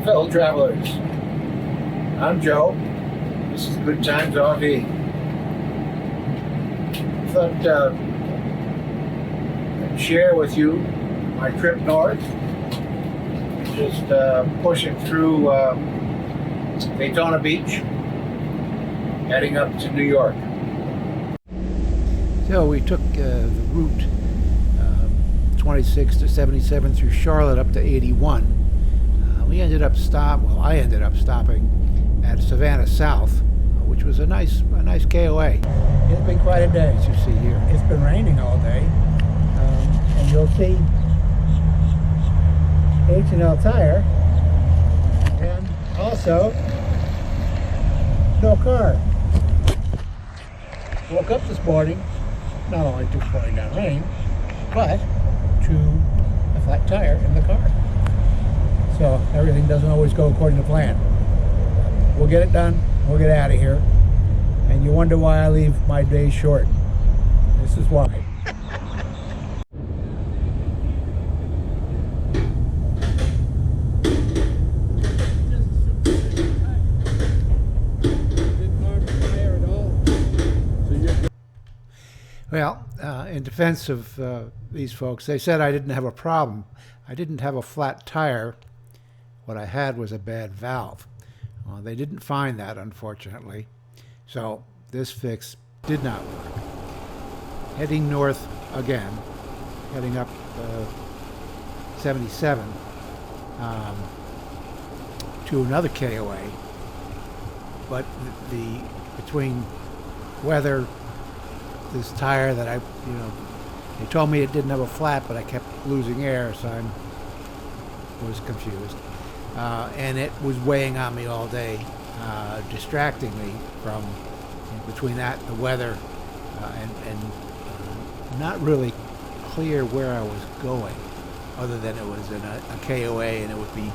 fellow travelers. I'm Joe. This is Good Times RV. Thought I'd share with you my trip north. Just pushing through Daytona Beach, heading up to New York. So we took the route 26 to 77 through Charlotte up to 81. I ended up stopping at Savannah South, which was a nice KOA. It's been quite a day, as you see here. It's been raining all day, and you'll see H&L tire, and also no car. Woke up this morning, not only to pouring down rain, but to a flat tire in the car. So everything doesn't always go according to plan. We'll get it done, we'll get out of here, and you wonder why I leave my days short. This is why. Well, in defense of these folks, they said I didn't have a problem. I didn't have a flat tire. What I had was a bad valve. They didn't find that, unfortunately. So this fix did not work. Heading north again, heading up 77 to another KOA. But between weather, this tire that they told me it didn't have a flat, but I kept losing air, so I was confused. And it was weighing on me all day, distracting me from between that, the weather, and not really clear where I was going, other than it was in a KOA and it would be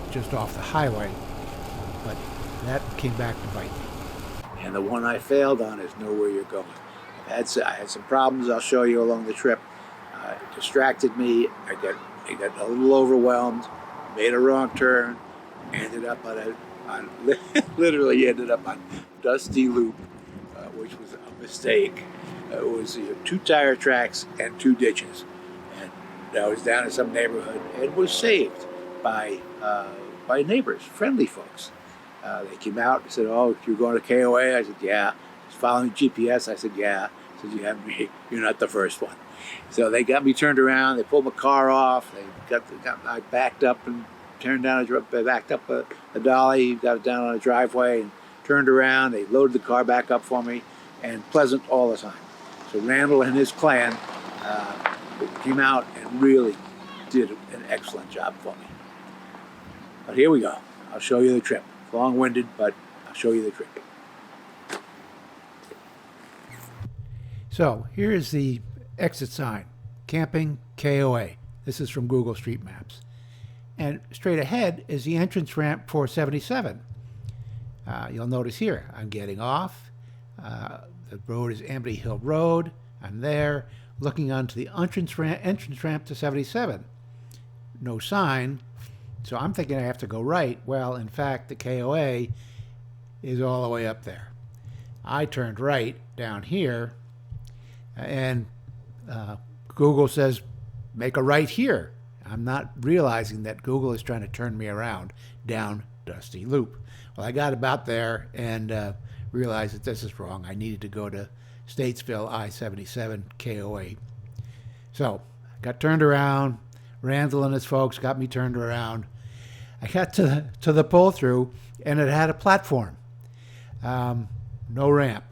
just off the highway. But that came back to bite me. And the one I failed on is Know Where You're Going. I had some problems I'll show you along the trip. It distracted me. I got a little overwhelmed, made a wrong turn, literally ended up on Dusty Loop, which was a mistake. It was 2 tire tracks and 2 ditches. And I was down in some neighborhood and was saved by neighbors, friendly folks. They came out and said, "Oh, you're going to KOA?" I said, "Yeah." Following GPS, I said, "Yeah." I said, "You're not the first one." So they got me turned around. They pulled my car off. I backed up and turned down backed up a dolly, got it down on a driveway, and turned around. They loaded the car back up for me, and pleasant all the time. So Randall and his clan came out and really did an excellent job for me. But here we go. I'll show you the trip. Long-winded, but I'll show you the trip. So here's the exit sign, Camping KOA. This is from Google Street Maps. And straight ahead is the entrance ramp for 77. You'll notice here, I'm getting off. The road is Amity Hill Road. I'm there, looking onto the entrance ramp to 77. No sign, so I'm thinking I have to go right. Well, in fact, the KOA is all the way up there. I turned right down here, and Google says, make a right here. I'm not realizing that Google is trying to turn me around down Dusty Loop. Well, I got about there and realized that this is wrong. I needed to go to Statesville I-77 KOA. So I got turned around. Randall and his folks got me turned around. I got to the pull-through, and it had a platform. No ramp.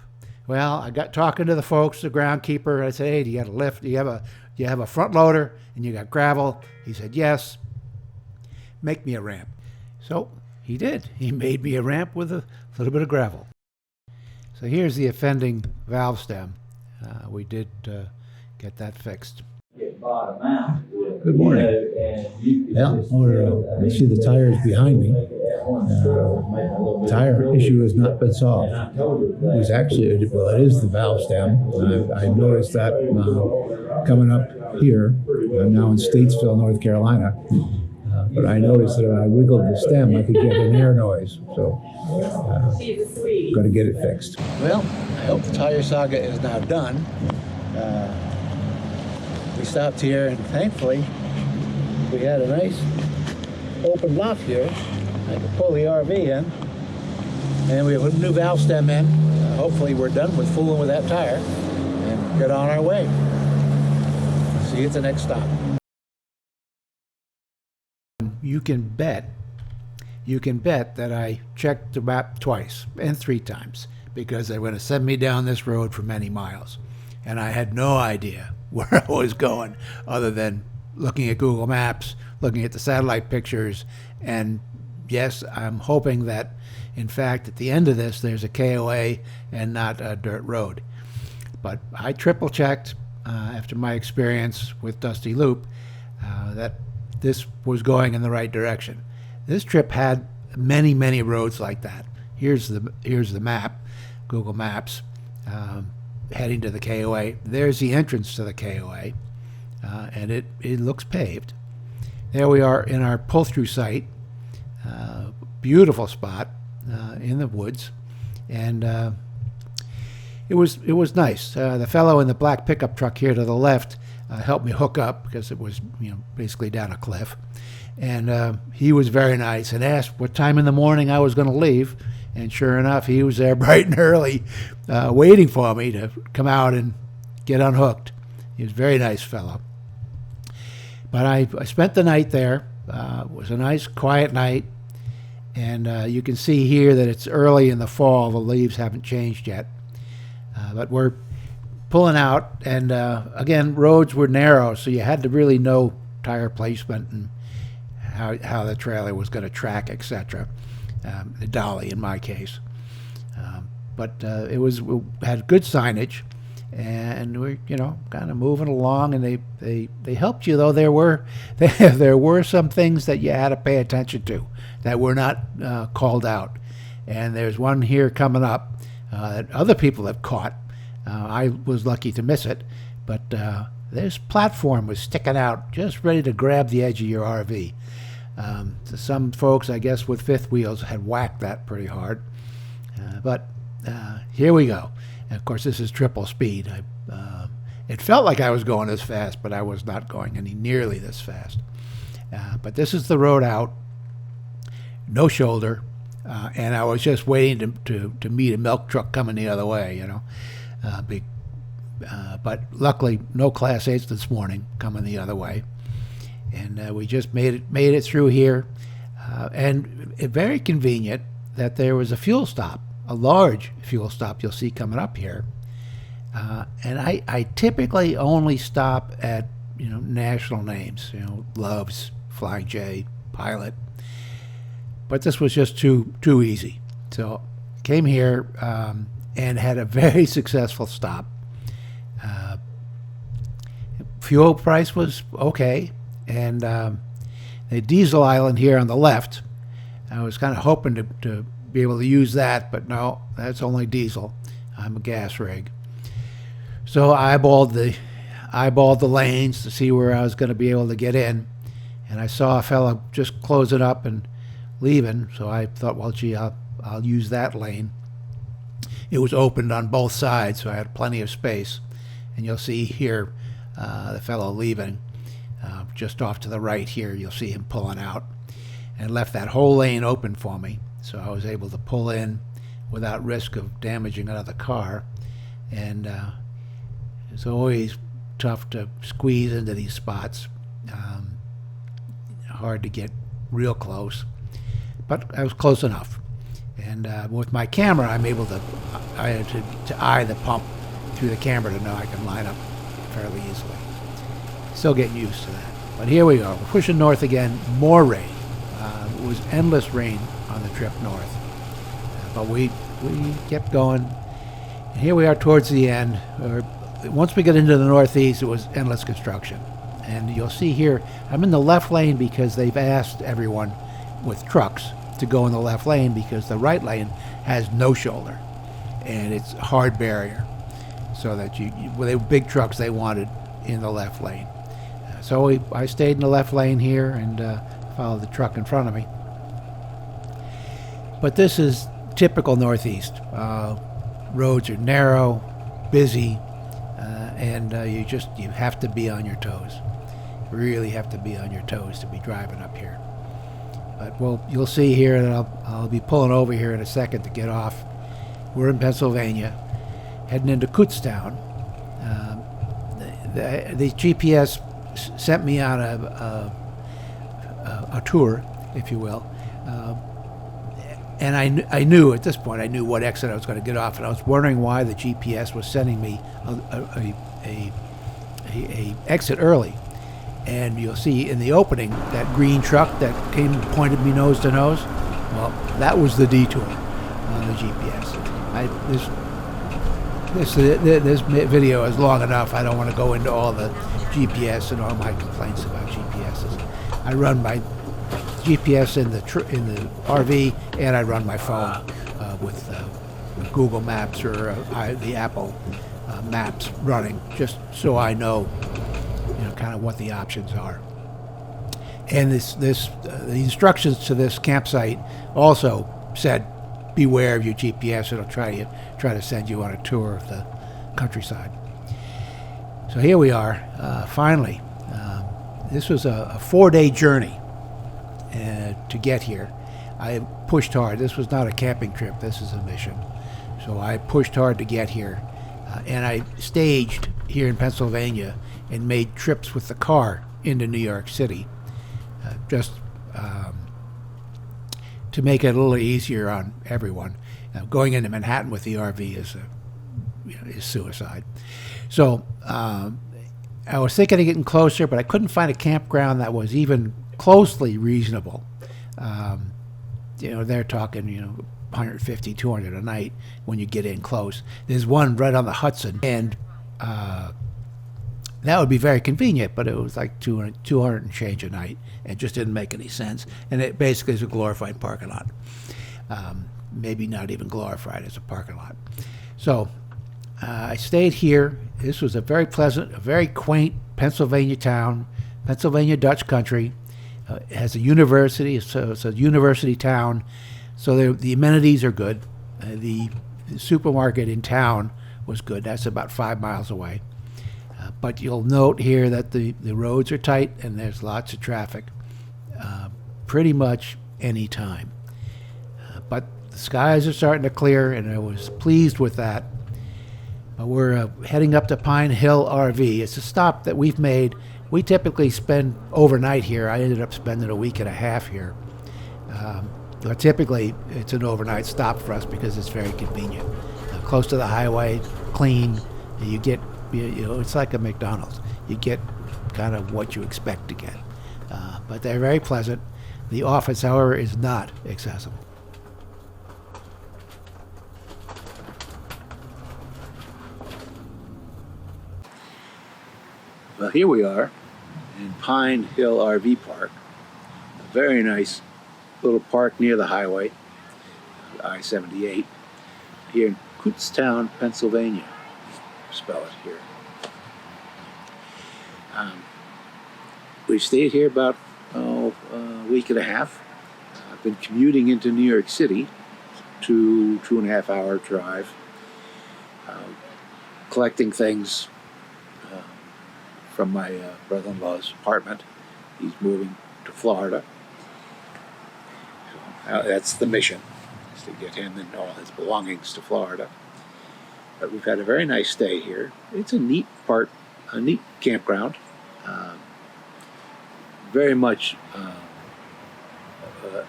Well, I got talking to the folks, the groundkeeper. I said, "Hey, do you got a lift? Do you have a front loader and you got gravel?" He said, "Yes." "Make me a ramp." So he did. He made me a ramp with a little bit of gravel. So here's the offending valve stem. We did get that fixed. Good morning. Yeah, you see the tires behind me. Tire issue has not been solved. It was actually, it is the valve stem. I noticed that coming up here. I'm now in Statesville, North Carolina. but I noticed that when I wiggled the stem, I could get an air noise. So, got to get it fixed. Well, I hope the tire saga is now done. We stopped here, and thankfully, we had a nice open lot here. I could pull the RV in, and we put a new valve stem in. Hopefully, we're done with fooling with that tire and get on our way. See you at the next stop. You can bet that I checked the map twice and 3 times because they were going to send me down this road for many miles. And I had no idea where I was going other than looking at Google Maps, looking at the satellite pictures, and yes, I'm hoping that, in fact, at the end of this, there's a KOA and not a dirt road. But I triple-checked after my experience with Dusty Loop that this was going in the right direction. This trip had many, many roads like that. Here's the map, Google Maps, heading to the KOA. There's the entrance to the KOA, and it looks paved. There we are in our pull-through site. Beautiful spot in the woods, and it was nice. The fellow in the black pickup truck here to the left helped me hook up because it was basically down a cliff, and he was very nice and asked what time in the morning I was going to leave, and sure enough, he was there bright and early, waiting for me to come out and get unhooked. He was a very nice fellow. But I spent the night there. It was a nice, quiet night. And you can see here that it's early in the fall. The leaves haven't changed yet. But we're pulling out. And again, roads were narrow, so you had to really know tire placement and how the trailer was going to track, etc. The dolly, in my case. But we had good signage. And we're, kind of moving along, and they helped you, though there were some things that you had to pay attention to that were not called out. And there's one here coming up that other people have caught. I was lucky to miss it, but this platform was sticking out, just ready to grab the edge of your RV. Some folks, I guess, with fifth wheels had whacked that pretty hard. But here we go. And of course, this is triple speed. It felt like I was going this fast, but I was not going any nearly this fast. But this is the road out, no shoulder, and I was just waiting to meet a milk truck coming the other way, but luckily, no Class 8s this morning coming the other way, and we just made it through here, and very convenient that there was a fuel stop. A large fuel stop you'll see coming up here. And I typically only stop at, national names, Love's, Flying J, Pilot. But this was just too easy. So came here and had a very successful stop. Fuel price was okay. And the diesel island here on the left, I was kind of hoping to be able to use that, but no, that's only diesel. I'm a gas rig. So I eyeballed the lanes to see where I was going to be able to get in, and I saw a fella just closing up and leaving, so I thought, well, gee, I'll use that lane. It was opened on both sides, so I had plenty of space, and you'll see here the fellow leaving. Just off to the right here, you'll see him pulling out, and left that whole lane open for me. So I was able to pull in without risk of damaging another car. And it's always tough to squeeze into these spots. Hard to get real close. But I was close enough. And with my camera, I'm able to eye the pump through the camera to know I can line up fairly easily. Still getting used to that. But here we go. We're pushing north again. More rain. It was endless rain on the trip north, but we kept going, and here we are towards the end. Once we get into the northeast, it was endless construction, and you'll see here I'm in the left lane because they've asked everyone with trucks to go in the left lane because the right lane has no shoulder and it's a hard barrier, so that they were big trucks they wanted in the left lane. So I stayed in the left lane here, and follow the truck in front of me. But this is typical Northeast. Roads are narrow, busy, and you have to be on your toes. Really have to be on your toes to be driving up here. But you'll see here that I'll be pulling over here in a second to get off. We're in Pennsylvania, heading into Kutztown. The GPS sent me on a tour, if you will. And I knew at this point, I knew what exit I was going to get off, and I was wondering why the GPS was sending me a exit early. And you'll see in the opening that green truck that came and pointed me nose to nose. Well, that was the detour on the GPS. This video is long enough. I don't want to go into all the GPS and all my complaints about GPSs. I run my GPS in the RV, and I run my phone with Google Maps or the Apple Maps running, just so I know, kind of what the options are. And the instructions to this campsite also said, beware of your GPS. It'll try to send you on a tour of the countryside. So here we are, finally. This was a 4-day journey to get here. I pushed hard. This was not a camping trip. This is a mission. So I pushed hard to get here. And I staged here in Pennsylvania and made trips with the car into New York City, just to make it a little easier on everyone. Going into Manhattan with the RV is suicide. So I was thinking of getting closer, but I couldn't find a campground that was even closely reasonable. They're talking, 150, 200 a night when you get in close. There's one right on the Hudson, and that would be very convenient, but it was like 200 and change a night. It just didn't make any sense. And it basically is a glorified parking lot. Maybe not even glorified as a parking lot. So I stayed here. This was a very pleasant, a very quaint Pennsylvania town, Pennsylvania Dutch country. It has a university, so it's a university town. So the amenities are good. The supermarket in town was good. That's about 5 miles away. But you'll note here that the roads are tight and there's lots of traffic pretty much any time. But the skies are starting to clear, and I was pleased with that. But we're heading up to Pine Hill RV. It's a stop that we've made. We typically spend overnight here. I ended up spending a week and a half here. But typically, it's an overnight stop for us because it's very convenient. Close to the highway, clean. You get, it's like a McDonald's. You get kind of what you expect to get. But they're very pleasant. The office, however, is not accessible. Well, here we are in Pine Hill RV Park. A very nice little park near the highway, I-78, here in Kutztown, Pennsylvania. Spell it here. We've stayed here about a week and a half. I've been commuting into New York City, 2.5 hour drive, collecting things from my brother-in-law's apartment. He's moving to Florida. So that's the mission, is to get him and all his belongings to Florida. But we've had a very nice stay here. It's a neat campground. Very much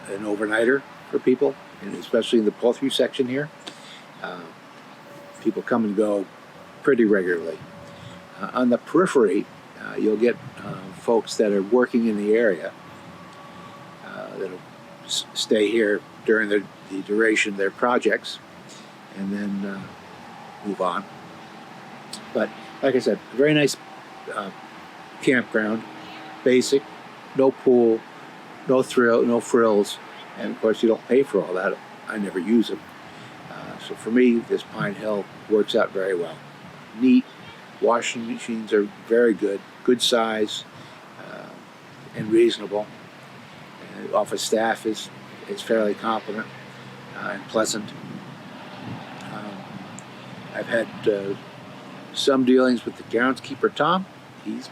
an overnighter for people, and especially in the pull-through section here. People come and go pretty regularly. On the periphery, you'll get folks that are working in the area that'll stay here during the duration of their projects and then move on. But like I said, a very nice campground, basic, no pool, no frills, and of course you don't pay for all that. I never use them. So for me, this Pine Hill works out very well. Neat. Washing machines are very good size, and reasonable. Office staff is fairly competent and pleasant. I've had some dealings with the groundskeeper, Tom. He's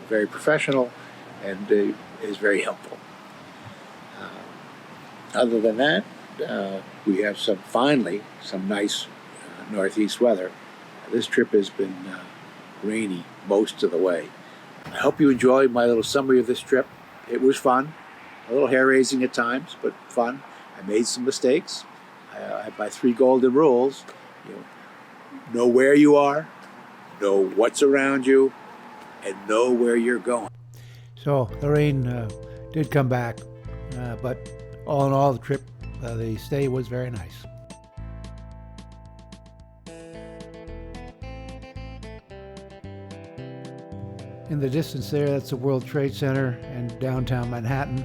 very professional and is very helpful. Other than that, we have finally some nice northeast weather. This trip has been rainy most of the way. I hope you enjoyed my little summary of this trip. It was fun, a little hair-raising at times, but fun. I made some mistakes. I have my 3 golden rules. Know where you are, know what's around you, and know where you're going. So the rain did come back, but all in all, the stay was very nice. In the distance there, that's the World Trade Center in downtown Manhattan.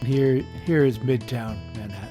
Here is Midtown Manhattan.